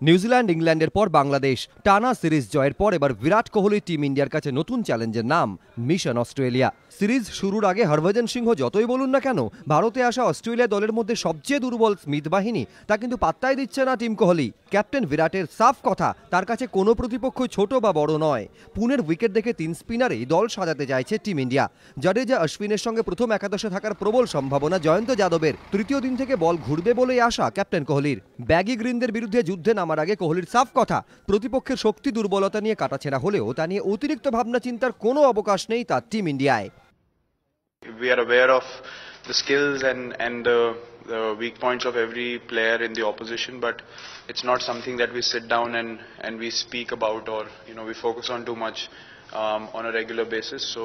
New Zealand ইংল্যান্ডের পর বাংলাদেশ টানা সিরিজ জয়ের পর এবার বিরাট কোহলি টিম ইন্ডিয়ার কাছে নতুন চ্যালেঞ্জের নাম মিশন অস্ট্রেলিয়া। সিরিজ শুরুর আগে হরভজন সিংহ যতই বলুন না কেন ভারতে আসা অস্ট্রেলিয়া দলের মধ্যে সবচেয়ে দুর্বল স্মিথ বাহিনী, তা কিন্তু পাত্তাই দিচ্ছে না টিম কোহলি। ক্যাপ্টেন বিরাটের সাফ কথা, তার কাছে কোনো প্রতিপক্ষ ছোট বা বড় নয়। পুনের উইকেট দেখে 3 স্পিনারেই দল সাজাতে চাইছে টিম ইন্ডিয়া। জাডেজা অশ্বিনের সঙ্গে প্রথম একাদশে থাকার প্রবল সম্ভাবনা জয়ন্ত যাদবের। তৃতীয় দিন থেকে বল ঘুরবে বলেই আশা ক্যাপ্টেন কোহলির। ব্যাগি গ্রিনদের বিরুদ্ধে যুদ্ধে নামার আগে কোহলির সাফ কথা, প্রতিপক্ষের শক্তি দুর্বলতা নিয়ে কাটাছেঁড়া হলেও তা নিয়ে অতিরিক্ত ভাবনা চিন্তার কোনো অবকাশ নেই তার টিম ইন্ডিয়ায়। We are aware of the skills and the weak points of every player in the opposition, but it's not something that we sit down and we speak about, or we focus on too much on a regular basis. So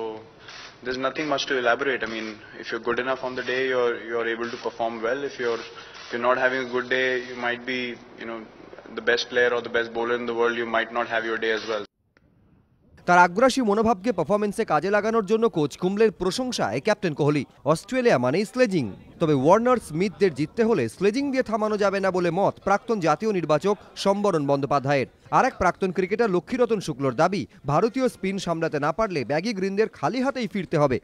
there's nothing much to elaborate. I mean, if you're good enough on the day, you're able to perform well. If you're not having a good day, you might be the best player or the best bowler in the world, you might not have your day as well. তার আগ্রাসী মনোভাবকে পারফরমেন্সে কাজে লাগানোর জন্য coach কুম্বলের প্রশংসায় captain Kohli. Australia মানেই sledging, তবে Warner স্মিথদের জিততে হলে স্লেজিং দিয়ে থামানো যাবে না বলে মত প্রাক্তন জাতীয় নির্বাচক সম্বরণ বন্দ্যোপাধ্যায়ের। আর এক প্রাক্তন ক্রিকেটার লক্ষ্মীরতন শুক্লর দাবি, ভারতীয় স্পিন সামলাতে না পারলে ব্যাগি গ্রিনদের খালি হাতেই ফিরতে হবে।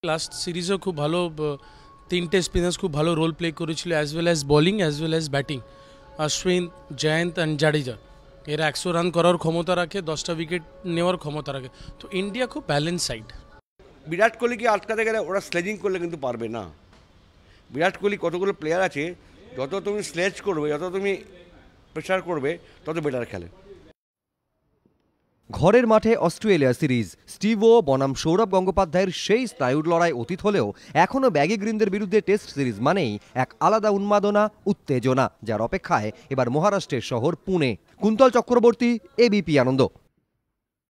লাস্ট সিরিজও খুব ভালো, 3টে স্পিনার্স খুব ভালো রোল প্লে করেছিল, as well as bowling as well as batting. Ashwin, Jayanta and Jadeja এরা 100 রান করার ক্ষমতা রাখে, 10টা উইকেট নেওয়ার ক্ষমতা রাখে। তো ইন্ডিয়া খুব ব্যালেন্স সাইড। বিরাট কোহলিকে আটকাতে গেলে ওরা স্লেজিং করলে কিন্তু পারবে না। বিরাট কোহলি কতগুলো প্লেয়ার আছে, যত তুমি স্লেজ করবে, যত তুমি প্রেশার করবে, তত বেটার খেলে। ঘরের মাঠে অস্ট্রেলিয়া সিরিজ, স্টিভো বনাম সৌরভ গঙ্গোপাধ্যায়ের সেই স্নায়ুর লড়াই অতীত হলেও এখনও ব্যাগি গ্রিনদের বিরুদ্ধে টেস্ট সিরিজ মানেই এক আলাদা উন্মাদনা, উত্তেজনা, যার অপেক্ষায় এবার মহারাষ্ট্রের শহর পুনে। কুন্তল চক্রবর্তী, এবিপি আনন্দ।